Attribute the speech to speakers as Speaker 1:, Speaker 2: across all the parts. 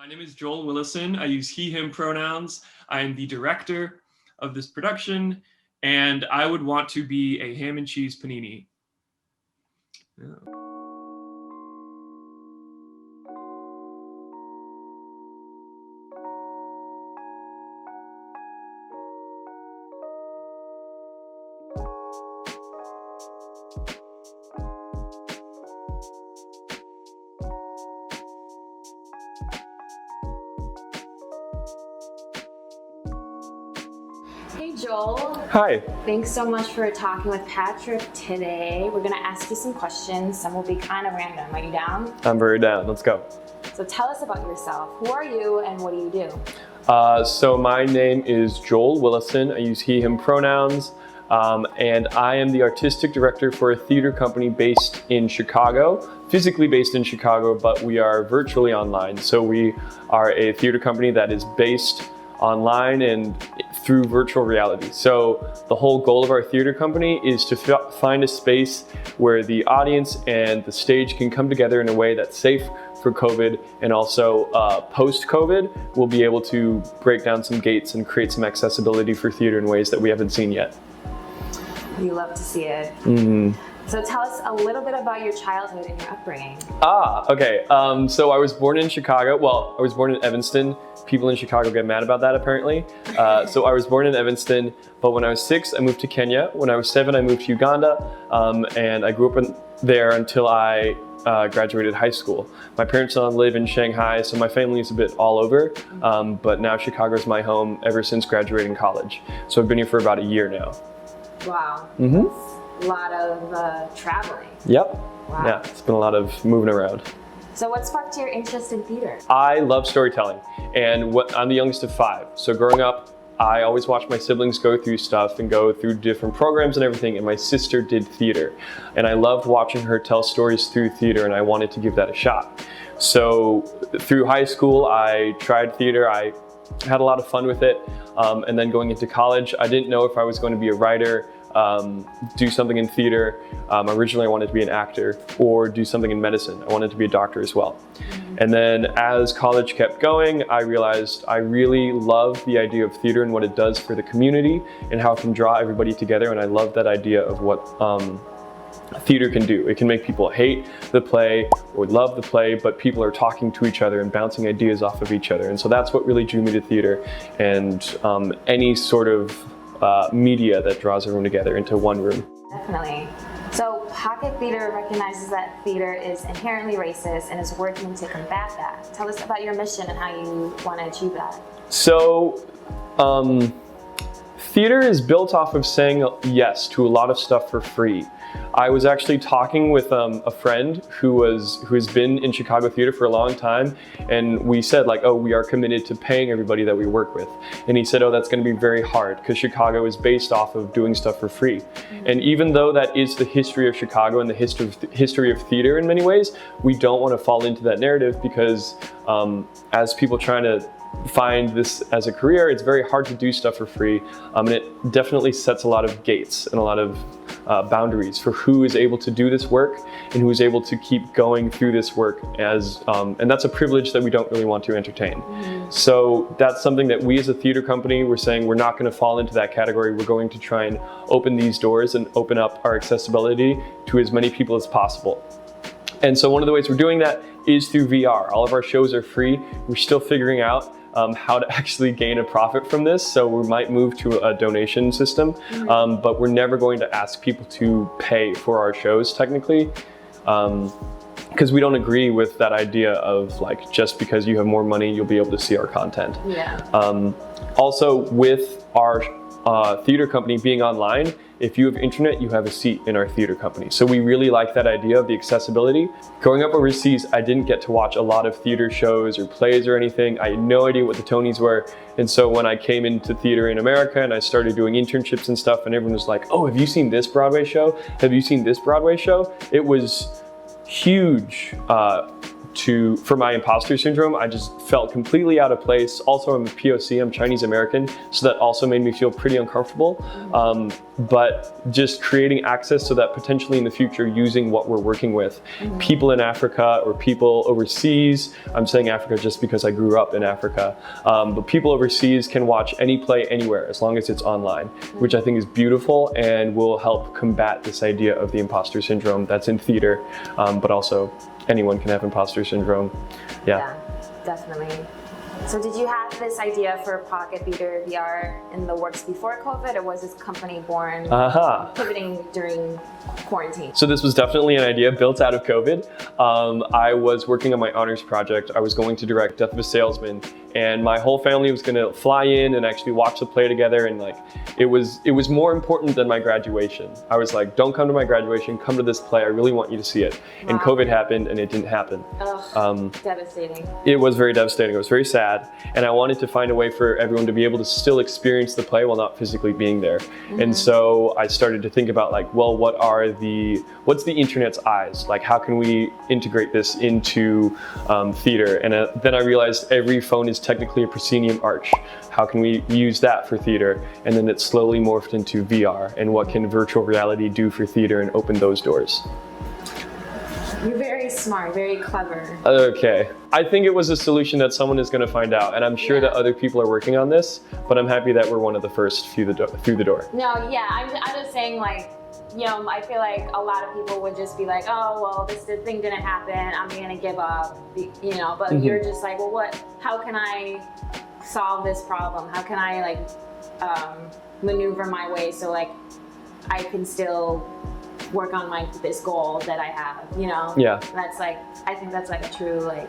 Speaker 1: name is Joel Willison. I use he, him pronouns. I am the director of this production, and I would want to be a ham and cheese panini. Yeah.
Speaker 2: Hey Joel.
Speaker 3: Hi.
Speaker 2: Thanks so much for talking with Patrick today. We're going to ask you some questions. Some will be kind of random. Are you down?
Speaker 3: I'm very down. Let's go.
Speaker 2: So tell us about yourself. Who are you and what do you do?
Speaker 3: So my name is Joel Willison. I use he, him pronouns. And I am the artistic director for a theater company based in Chicago, physically based in Chicago, but we are virtually online. So we are a theater company that is based online and through virtual reality. So the whole goal of our theater company is to find a space where the audience and the stage can come together in a way that's safe for COVID, and also post-COVID, we'll be able to break down some gates and create some accessibility for theater in ways that we haven't seen yet.
Speaker 2: We love to see it. So tell us a little bit about your childhood and your upbringing.
Speaker 3: Okay. So I was born in Chicago. Well, I was born in Evanston. People in Chicago get mad about that apparently. So I was born in Evanston, but when I was 6, I moved to Kenya. When I was 7, I moved to Uganda, and I grew up there until I graduated high school. My parents now live in Shanghai, so my family is a bit all over, but now Chicago is my home ever since graduating college. So I've been here for about a year now.
Speaker 2: Wow. That's a lot of traveling.
Speaker 3: Yep.
Speaker 2: Wow.
Speaker 3: Yeah, it's been a lot of moving around.
Speaker 2: So what sparked your interest in theater?
Speaker 3: I love storytelling, and I'm the youngest of 5. So growing up, I always watched my siblings go through stuff and go through different programs and everything, and my sister did theater. And I loved watching her tell stories through theater, and I wanted to give that a shot. So through high school, I tried theater. I had a lot of fun with it. And then going into college, I didn't know if I was going to be a writer, do something in theater. Originally I wanted to be an actor or do something in medicine. I wanted to be a doctor as well. And then as college kept going, I realized I really love the idea of theater and what it does for the community and how it can draw everybody together. And I love that idea of what theater can do. It can make people hate the play or love the play, but people are talking to each other and bouncing ideas off of each other. And so that's what really drew me to theater, and any sort of media that draws everyone together into one room.
Speaker 2: Definitely. So Pocket Theater recognizes that theater is inherently racist and is working to combat that. Tell us about your mission and how you want to achieve that.
Speaker 3: So theater is built off of saying yes to a lot of stuff for free. I was actually talking with a friend who has been in Chicago theater for a long time, and we said like, oh, we are committed to paying everybody that we work with. And he said, oh, that's going to be very hard because Chicago is based off of doing stuff for free. And even though that is the history of Chicago and the history of theater in many ways, we don't want to fall into that narrative because as people trying to find this as a career, it's very hard to do stuff for free, and it definitely sets a lot of gates and a lot of boundaries for who is able to do this work and who is able to keep going through this work as and that's a privilege that we don't really want to entertain. So that's something that we as a theater company, we're saying we're not going to fall into that category. We're going to try and open these doors and open up our accessibility to as many people as possible. And so one of the ways we're doing that is through VR. All of our shows are free. We're still figuring out how to actually gain a profit from this. So we might move to a donation system, but we're never going to ask people to pay for our shows technically, because we don't agree with that idea of like, just because you have more money, you'll be able to see our content. Yeah. Also with our theater company being online, if you have internet, you have a seat in our theater company. So we really like that idea of the accessibility. Growing up overseas, I didn't get to watch a lot of theater shows or plays or anything. I had no idea what the Tonys were. And so when I came into theater in America and I started doing internships and stuff, and everyone was like, oh, have you seen this Broadway show? Have you seen this Broadway show? It was huge for my imposter syndrome. I just felt completely out of place. Also, I'm a POC, I'm Chinese American, so that also made me feel pretty uncomfortable. But just creating access so that potentially in the future, using what we're working with, people in Africa or people overseas, I'm saying Africa just because I grew up in Africa, but people overseas can watch any play anywhere as long as it's online, which I think is beautiful and will help combat this idea of the imposter syndrome that's in theater, but also anyone can have imposter syndrome.
Speaker 2: Yeah, definitely. So did you have this idea for Pocket Theater VR in the works before COVID, or was this company born pivoting during quarantine?
Speaker 3: So this was definitely an idea built out of COVID. I was working on my honors project. I was going to direct Death of a Salesman, and my whole family was gonna fly in and actually watch the play together, and like it was more important than my graduation. I was like, don't come to my graduation, come to this play, I really want you to see it. Wow. And COVID happened and it didn't happen.
Speaker 2: Devastating.
Speaker 3: It was very devastating, it was very sad, and I wanted to find a way for everyone to be able to still experience the play while not physically being there. And so I started to think about like, well, what's the internet's eyes? Like, how can we integrate this into theater? And then I realized every phone is technically a proscenium arch. How can we use that for theater? And then it slowly morphed into VR, and what can virtual reality do for theater and open those doors.
Speaker 2: You're very smart, very clever.
Speaker 3: Okay. I think it was a solution that someone is going to find out, and I'm sure that other people are working on this, but I'm happy that we're one of the first through the door.
Speaker 2: No, yeah, I'm just saying, like, you know, I feel like a lot of people would just be like, oh, well, this thing didn't happen, I'm gonna give up, you know, but you're just like, well, how can I solve this problem? How can I like maneuver my way so like I can still work on this goal that I have, you know?
Speaker 3: Yeah.
Speaker 2: That's like, I think that's like a true, like,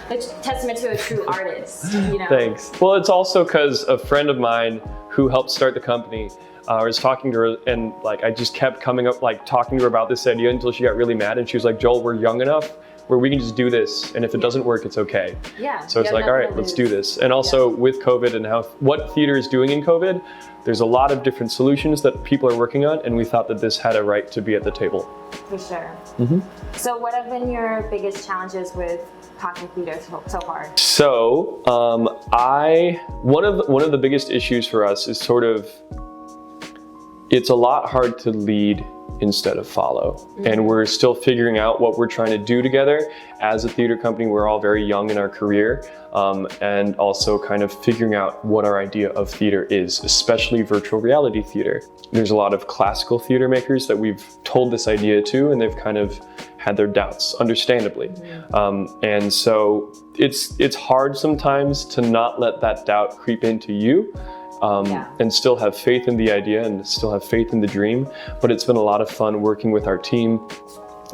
Speaker 2: it's a testament to a true artist, you know?
Speaker 3: Thanks. Well, it's also because a friend of mine who helped start the company, I was talking to her, and like I just kept coming up, like talking to her about this idea until she got really mad, and she was like, Joel, we're young enough where we can just do this, and if it doesn't work, it's okay.
Speaker 2: Yeah.
Speaker 3: So it's like, all right, let's do this. And also with COVID and what theater is doing in COVID, there's a lot of different solutions that people are working on, and we thought that this had a right to be at the table.
Speaker 2: For sure. So what have been your biggest challenges with Pocket Theater so far?
Speaker 3: So one of the biggest issues for us is sort of, it's a lot hard to lead instead of follow. And we're still figuring out what we're trying to do together. As a theater company, we're all very young in our career, and also kind of figuring out what our idea of theater is, especially virtual reality theater. There's a lot of classical theater makers that we've told this idea to, and they've kind of had their doubts, understandably. And so it's hard sometimes to not let that doubt creep into you. And still have faith in the idea and still have faith in the dream. But it's been a lot of fun working with our team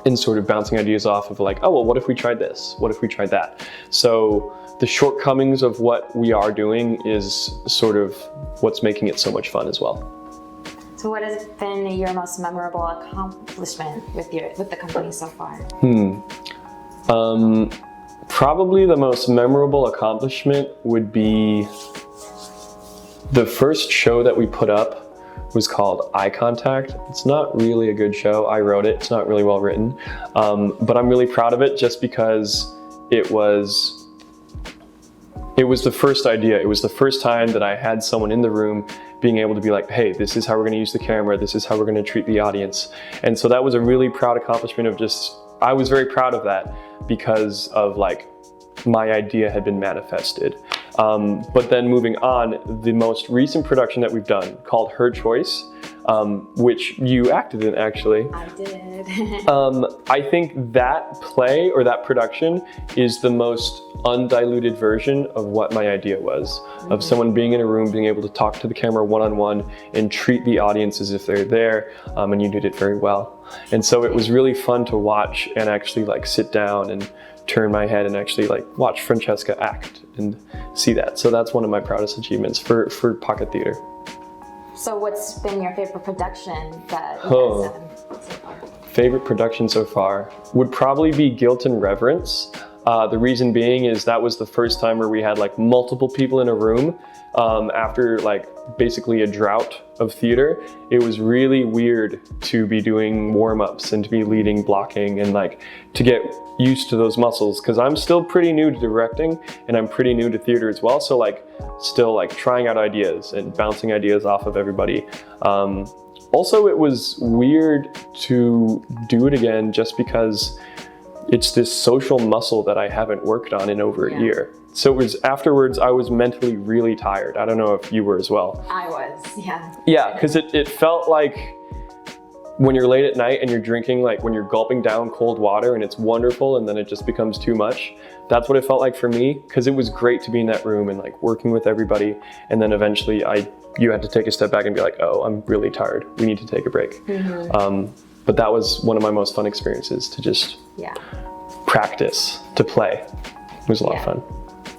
Speaker 3: and sort of bouncing ideas off of like, oh, well, what if we tried this? What if we tried that? So the shortcomings of what we are doing is sort of what's making it so much fun as well.
Speaker 2: So what has been your most memorable accomplishment with the company so far?
Speaker 3: Probably the most memorable accomplishment would be the first show that we put up was called Eye Contact. It's not really a good show. I wrote it. It's not really well written. But I'm really proud of it just because it was the first idea. It was the first time that I had someone in the room being able to be like, hey, this is how we're going to use the camera. This is how we're going to treat the audience. And so that was a really proud accomplishment of I was very proud of that because of like, my idea had been manifested. But then moving on, the most recent production that we've done called Her Choice, which you acted in actually.
Speaker 2: I did.
Speaker 3: I think that play or that production is the most undiluted version of what my idea was, of someone being in a room, being able to talk to the camera one-on-one and treat the audience as if they're there, and you did it very well. And so it was really fun to watch and actually like sit down and turn my head and actually like watch Francesca act and see that. So that's one of my proudest achievements for Pocket Theater.
Speaker 2: So what's been your favorite production that you guys have done so far?
Speaker 3: Favorite production so far would probably be Guilt and Reverence. The reason being is that was the first time where we had like multiple people in a room after like basically a drought of theater, it was really weird to be doing warm-ups and to be leading, blocking, and like to get used to those muscles, because I'm still pretty new to directing and I'm pretty new to theater as well. So like still like trying out ideas and bouncing ideas off of everybody. Also, it was weird to do it again just because it's this social muscle that I haven't worked on in over a year. So it was afterwards, I was mentally really tired. I don't know if you were as well.
Speaker 2: I was, yeah.
Speaker 3: Yeah, because it felt like when you're late at night and you're drinking, like when you're gulping down cold water and it's wonderful and then it just becomes too much. That's what it felt like for me, because it was great to be in that room and like working with everybody. And then eventually you had to take a step back and be like, oh, I'm really tired. We need to take a break. But that was one of my most fun experiences, to just practice, to play. It was a lot of fun.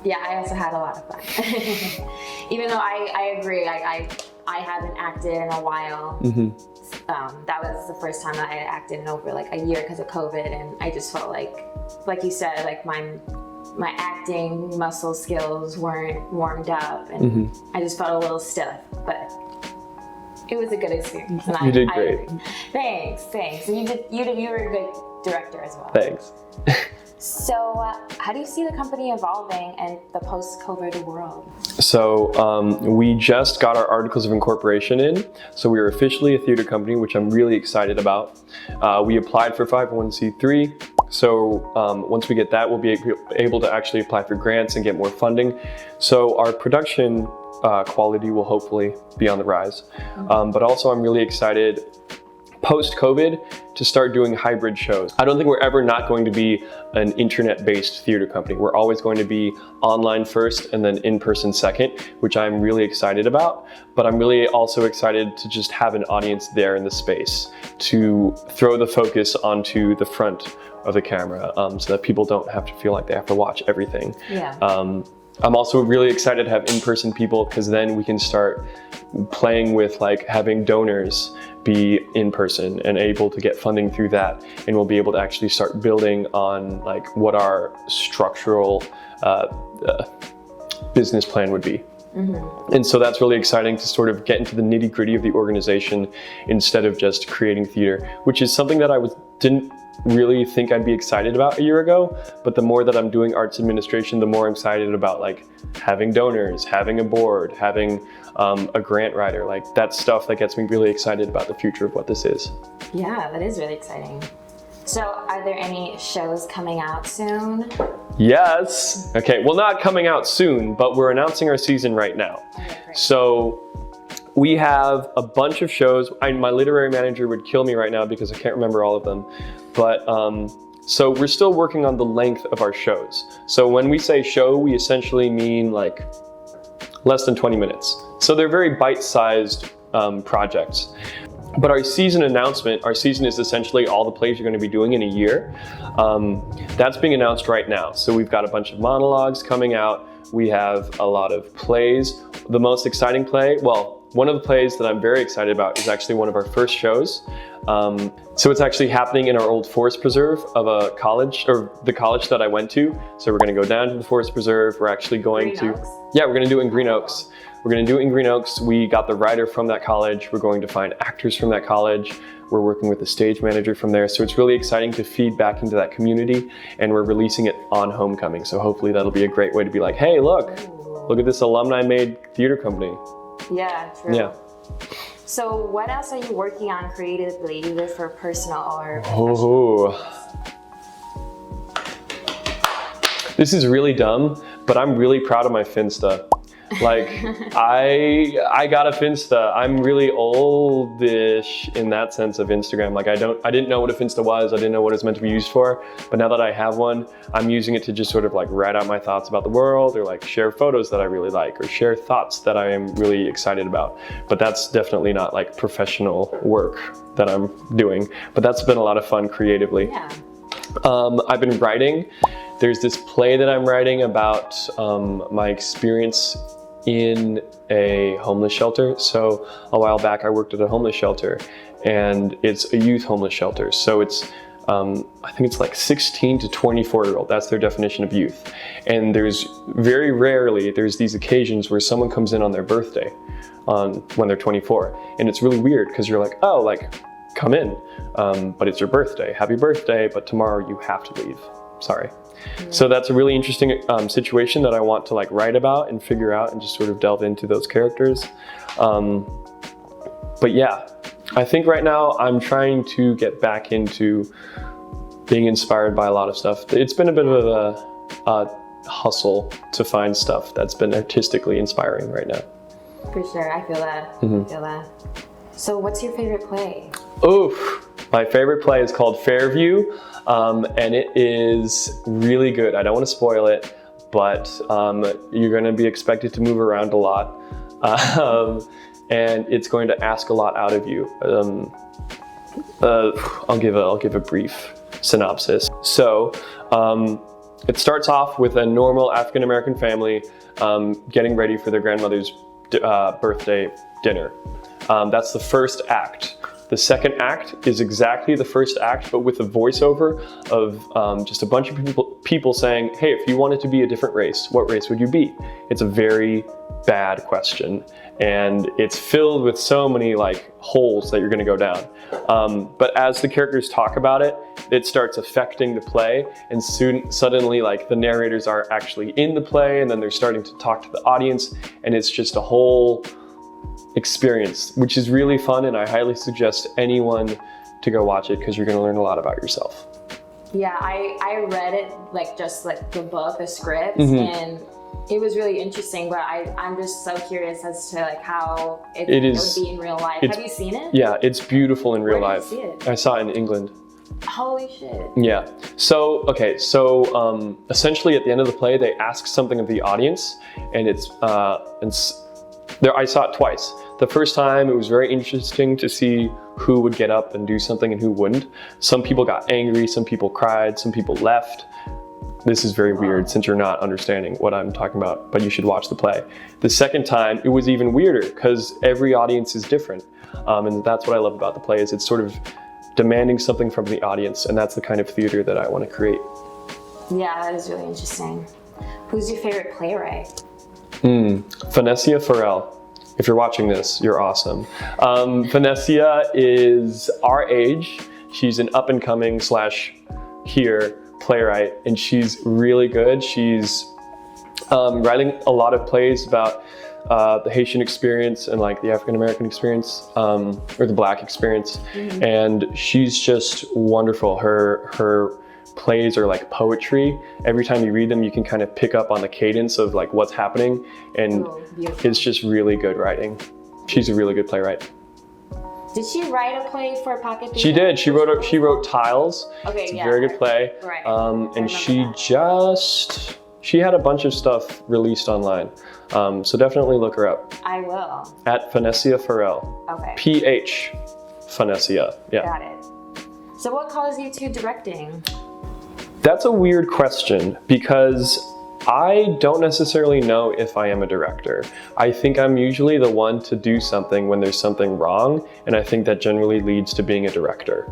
Speaker 2: Yeah, I also had a lot of fun. Even though I agree, I haven't acted in a while. That was the first time that I had acted in over like a year because of COVID, and I just felt like you said, like my acting muscle skills weren't warmed up, and I just felt a little stiff, but it was a good experience. And
Speaker 3: you did great.
Speaker 2: Thanks. And you were a good director as well.
Speaker 3: Thanks.
Speaker 2: So how do you see the company evolving in the post-COVID world?
Speaker 3: So we just got our articles of incorporation in. So we are officially a theater company, which I'm really excited about. We applied for 501c3. So once we get that, we'll be able to actually apply for grants and get more funding. So our production quality will hopefully be on the rise. But also I'm really excited post-COVID to start doing hybrid shows. I don't think we're ever not going to be an internet-based theater company. We're always going to be online first and then in-person second, which I'm really excited about. But I'm really also excited to just have an audience there in the space, to throw the focus onto the front of the camera, so that people don't have to feel like they have to watch everything. I'm also really excited to have in-person people, because then we can start playing with like having donors be in person and able to get funding through that, and we'll be able to actually start building on like what our structural business plan would be. And so that's really exciting to sort of get into the nitty-gritty of the organization instead of just creating theater, which is something that I didn't really think I'd be excited about a year ago. But the more that I'm doing arts administration, the more I'm excited about like having donors, having a board, having a grant writer. Like that's stuff that gets me really excited about the future of what this is. Yeah,
Speaker 2: that is really exciting. So are there any shows coming out soon?
Speaker 3: Yes. Okay, well, not coming out soon, but we're announcing our season right now. So we have a bunch of shows. My literary manager would kill me right now because I can't remember all of them. But so we're still working on the length of our shows. So when we say show, we essentially mean like less than 20 minutes. So they're very bite-sized projects. But our season announcement, our season is essentially all the plays you're going to be doing in a year. That's being announced right now. So we've got a bunch of monologues coming out. We have a lot of plays. The most exciting play, well, one of the plays that I'm very excited about is actually one of our first shows. So it's actually happening in our old forest preserve of a college, or the college that I went to. So we're going to go down to the forest preserve. We're actually going to, yeah, we're going to do it in Green Oaks. We're going to do it in Green Oaks. We got the writer from that college. We're going to find actors from that college. We're working with the stage manager from there. So it's really exciting to feed back into that community, and we're releasing it on homecoming. So hopefully that'll be a great way to be like, hey, look at this alumni-made theater company.
Speaker 2: Yeah, true.
Speaker 3: Yeah.
Speaker 2: So what else are you working on creatively, either for personal or professional?
Speaker 3: This is really dumb, but I'm really proud of my Finsta. Like, I got a Finsta. I'm really oldish in that sense of Instagram. Like, I didn't know what a Finsta was. I didn't know what it was meant to be used for. But now that I have one, I'm using it to just sort of like write out my thoughts about the world, or like share photos that I really like, or share thoughts that I am really excited about. But that's definitely not like professional work that I'm doing. But that's been a lot of fun creatively.
Speaker 2: Yeah.
Speaker 3: I've been writing. There's this play that I'm writing about my experience in a homeless shelter. So a while back I worked at a homeless shelter, and it's a youth homeless shelter. So it's, I think it's like 16 to 24-year-old. That's their definition of youth. And there's very rarely, there's these occasions where someone comes in on their birthday. when they're 24. And it's really weird because you're like, oh, like, come in, but it's your birthday. Happy birthday, but tomorrow you have to leave. Sorry. So that's a really interesting situation that I want to like write about and figure out and just sort of delve into those characters. But yeah, I think right now I'm trying to get back into being inspired by a lot of stuff. It's been a bit of a hustle to find stuff that's been artistically inspiring right now.
Speaker 2: For sure, I feel that. I feel that. So what's your favorite play?
Speaker 3: Oof, my favorite play is called Fairview, and it is really good. I don't want to spoil it, but you're going to be expected to move around a lot, and it's going to ask a lot out of you. I'll give a brief synopsis. So it starts off with a normal African-American family getting ready for their grandmother's birthday dinner. That's the first act. The second act is exactly the first act, but with a voiceover of just a bunch of people saying, hey, if you wanted to be a different race, what race would you be? It's a very bad question, and it's filled with so many like holes that you're gonna go down. But as the characters talk about it, it starts affecting the play, and suddenly like the narrators are actually in the play, and then they're starting to talk to the audience, and it's just a whole experience, which is really fun, and I highly suggest anyone to go watch it because you're going to learn a lot about yourself.
Speaker 2: Yeah, I read it like just like the book, the script, and it was really interesting, but I'm just so curious as to like how it would be in real life. Have you seen it? Yeah,
Speaker 3: it's beautiful in real life.
Speaker 2: Where did you see it?
Speaker 3: I saw it in England.
Speaker 2: Holy shit.
Speaker 3: Yeah. So, okay, so essentially at the end of the play, they ask something of the audience, and I saw it twice. The first time, it was very interesting to see who would get up and do something and who wouldn't. Some people got angry, some people cried, some people left. This is very weird since you're not understanding what I'm talking about, but you should watch the play. The second time, it was even weirder because every audience is different. And that's what I love about the play, is it's sort of demanding something from the audience, and that's the kind of theater that I want to create.
Speaker 2: Yeah, that is really interesting. Who's your favorite playwright?
Speaker 3: Francesca Farrell. If you're watching this, you're awesome. Francesca is our age. She's an up-and-coming / here playwright, and she's really good. She's writing a lot of plays about the Haitian experience and like the African-American experience, or the Black experience, and she's just wonderful. Her plays are like poetry. Every time you read them, you can kind of pick up on the cadence of like what's happening, and it's just really good writing. She's a really good playwright.
Speaker 2: Did she write a play for Pocket Theater?
Speaker 3: She did. She wrote Tiles.
Speaker 2: Okay,
Speaker 3: it's a very good play.
Speaker 2: Right.
Speaker 3: And she had a bunch of stuff released online. So definitely look her up.
Speaker 2: I will.
Speaker 3: At Francesca Farrell.
Speaker 2: Okay.
Speaker 3: PH Francesca. Yeah.
Speaker 2: Got it. So what calls you to directing?
Speaker 3: That's a weird question because I don't necessarily know if I am a director. I think I'm usually the one to do something when there's something wrong, and I think that generally leads to being a director.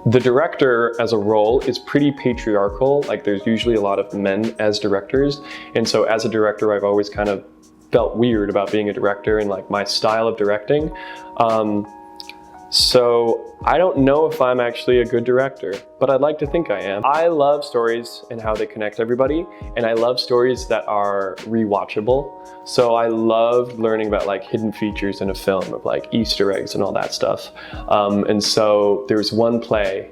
Speaker 3: The director as a role is pretty patriarchal. Like there's usually a lot of men as directors, and so as a director I've always kind of felt weird about being a director and like my style of directing. So I don't know if I'm actually a good director, but I'd like to think I am. I love stories and how they connect everybody, and I love stories that are rewatchable. So I loved learning about like hidden features in a film, of like Easter eggs and all that stuff. And so there was one play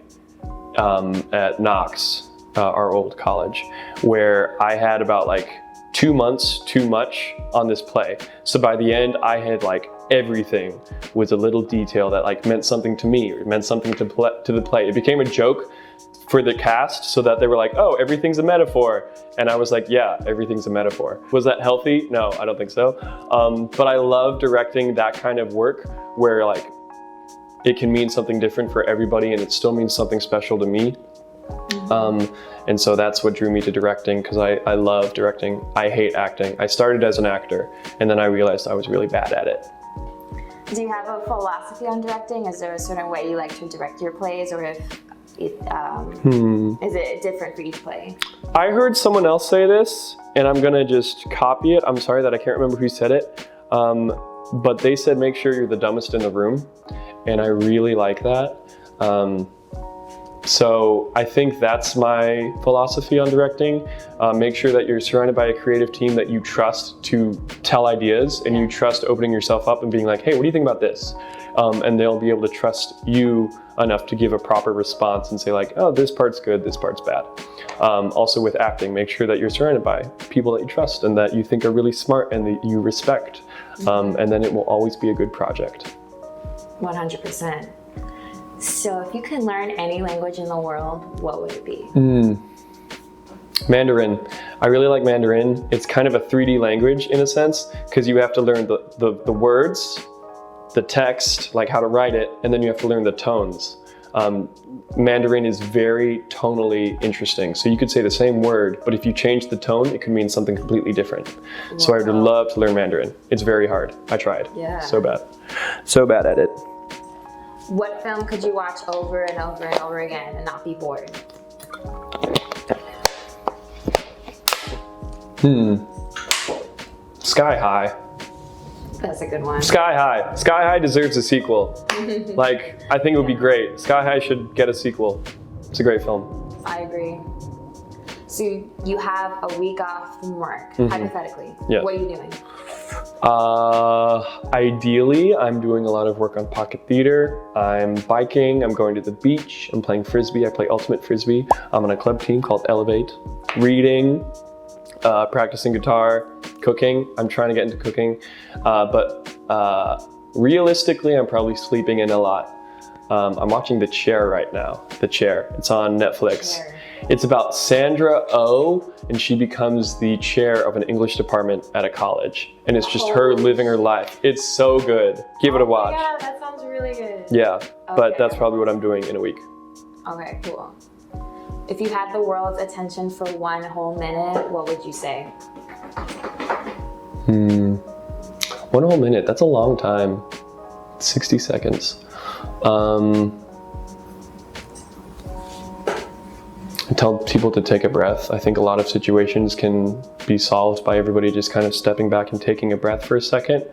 Speaker 3: at Knox, our old college, where I had about like 2 months too much on this play. So by the end, I had like everything was a little detail that like meant something to me or meant something to the play. It became a joke for the cast so that they were like, oh, everything's a metaphor. And I was like, yeah, everything's a metaphor. Was that healthy? No, I don't think so. But I love directing that kind of work where like it can mean something different for everybody and it still means something special to me. And so that's what drew me to directing, because I love directing. I hate acting. I started as an actor, and then I realized I was really bad at it.
Speaker 2: Do you have a philosophy on directing? Is there a certain way you like to direct your plays, or if is it different for each play?
Speaker 3: I heard someone else say this, and I'm gonna just copy it. I'm sorry that I can't remember who said it. But they said make sure you're the dumbest in the room, and I really like that. So I think that's my philosophy on directing. Make sure that you're surrounded by a creative team that you trust to tell ideas, and you trust opening yourself up and being like, hey, what do you think about this? And they'll be able to trust you enough to give a proper response and say like, oh, this part's good, this part's bad. Also with acting, make sure that you're surrounded by people that you trust and that you think are really smart and that you respect. And then it will always be a good project.
Speaker 2: 100%. So if you could learn any language in the world, what would it be?
Speaker 3: Mandarin. I really like Mandarin. It's kind of a 3D language in a sense, because you have to learn the words, the text, like how to write it, and then you have to learn the tones. Mandarin is very tonally interesting. So you could say the same word, but if you change the tone, it could mean something completely different. Wow. So I would love to learn Mandarin. It's very hard. I tried.
Speaker 2: Yeah.
Speaker 3: So bad. So bad at it.
Speaker 2: What film could you watch over and over and over again and not be bored?
Speaker 3: Sky High.
Speaker 2: That's a good one.
Speaker 3: Sky High. Sky High deserves a sequel. Like, I think it would be great. Sky High should get a sequel. It's a great film.
Speaker 2: I agree. So you have a week off from work, hypothetically.
Speaker 3: Yeah.
Speaker 2: What are you doing?
Speaker 3: Ideally, I'm doing a lot of work on pocket theater. I'm biking, I'm going to the beach, I'm playing Frisbee. I play ultimate Frisbee. I'm on a club team called Elevate. Reading, practicing guitar, cooking. I'm trying to get into cooking. But realistically, I'm probably sleeping in a lot. I'm watching The Chair right now. The Chair. It's on Netflix.
Speaker 2: Chair.
Speaker 3: It's about Sandra Oh, and she becomes the chair of an English department at a college. And it's just her living her life. It's so good. Give it a watch.
Speaker 2: Yeah, that sounds really good.
Speaker 3: Yeah, but
Speaker 2: Okay.
Speaker 3: that's probably what I'm doing in a week.
Speaker 2: Okay, cool. If you had the world's attention for 1 whole minute, what would you say?
Speaker 3: 1 whole minute, that's a long time. 60 seconds. Tell people to take a breath. I think a lot of situations can be solved by everybody just kind of stepping back and taking a breath for a second.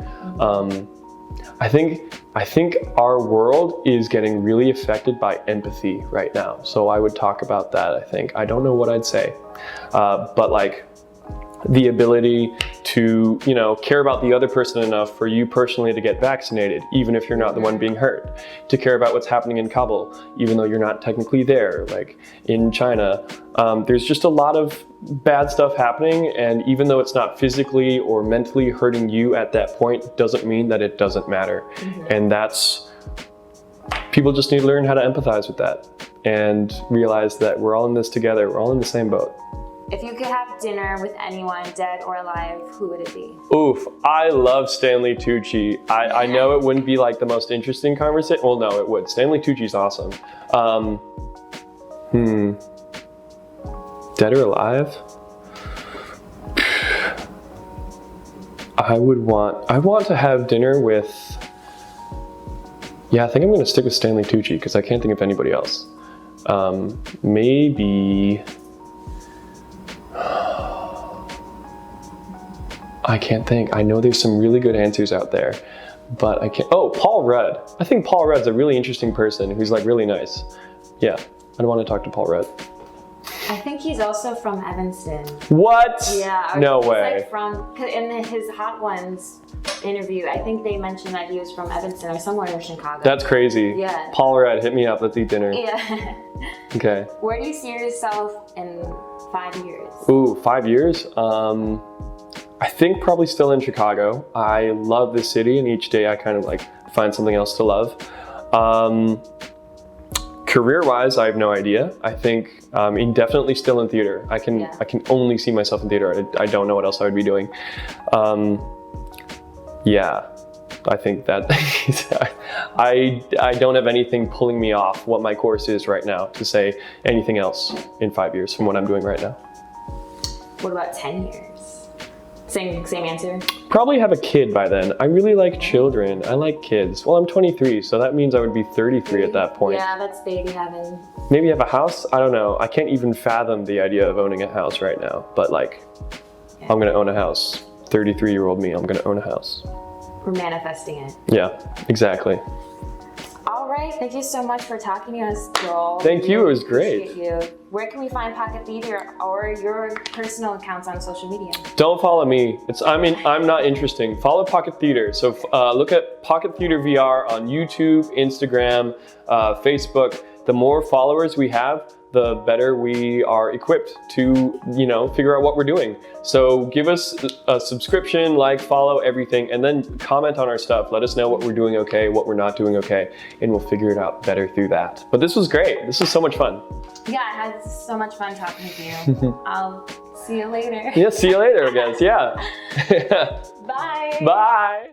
Speaker 3: I think our world is getting really affected by empathy right now. So I would talk about that, I think. I don't know what I'd say, but like the ability to, you know, care about the other person enough for you personally to get vaccinated, even if you're not the one being hurt, to care about what's happening in Kabul, even though you're not technically there, like in China. There's just a lot of bad stuff happening, and even though it's not physically or mentally hurting you at that point, doesn't mean that it doesn't matter. And that's, people just need to learn how to empathize with that and realize that we're all in this together, we're all in the same boat.
Speaker 2: If you could have dinner with anyone, dead or alive, who would it be?
Speaker 3: Oof, I love Stanley Tucci. I know it wouldn't be like the most interesting conversation. Well, no, it would. Stanley Tucci's awesome. Dead or alive? I want to have dinner with, yeah, I think I'm gonna stick with Stanley Tucci because I can't think of anybody else. Maybe, I can't think. I know there's some really good answers out there, but I can't. Oh, Paul Rudd. I think Paul Rudd's a really interesting person who's like really nice. Yeah, I'd want to talk to Paul Rudd.
Speaker 2: I think he's also from Evanston.
Speaker 3: What?
Speaker 2: Yeah.
Speaker 3: No
Speaker 2: he's
Speaker 3: way.
Speaker 2: Like from, in his Hot Ones interview, I think they mentioned that he was from Evanston or somewhere in Chicago.
Speaker 3: That's crazy.
Speaker 2: Yeah.
Speaker 3: Paul Rudd, hit me up. Let's eat dinner.
Speaker 2: Yeah.
Speaker 3: Okay.
Speaker 2: Where do you see yourself in 5 years?
Speaker 3: Ooh, 5 years? I think probably still in Chicago. I love the city, and each day I kind of like find something else to love. Career-wise, I have no idea. I think indefinitely still in theater. I can only see myself in theater. I don't know what else I would be doing. Yeah, I think that I don't have anything pulling me off what my course is right now to say anything else in 5 years from what I'm doing right now.
Speaker 2: What about 10 years? Same answer?
Speaker 3: Probably have a kid by then. I really like children. I like kids. Well, I'm 23, so that means I would be 33 at that point.
Speaker 2: Yeah, that's baby heaven.
Speaker 3: Maybe have a house? I don't know. I can't even fathom the idea of owning a house right now. But like, I'm gonna own a house. 33-year-old me, I'm gonna own a house.
Speaker 2: we're manifesting it.
Speaker 3: Yeah, exactly.
Speaker 2: All right, thank you so much for talking to us, Joel.
Speaker 3: Thank you, it was great.
Speaker 2: Appreciate you. Where can we find Pocket Theater or your personal accounts on social media?
Speaker 3: Don't follow me. I'm not interesting. Follow Pocket Theater. So look at Pocket Theater VR on YouTube, Instagram, Facebook. The more followers we have, the better we are equipped to, figure out what we're doing. So give us a subscription, like, follow, everything, and then comment on our stuff. Let us know what we're doing okay, what we're not doing okay, and we'll figure it out better through that. But this was great. This was so much fun.
Speaker 2: Yeah, I had so much fun talking with you. I'll see you later.
Speaker 3: Yeah, see you later, I guess. Yeah.
Speaker 2: Bye.
Speaker 3: Bye.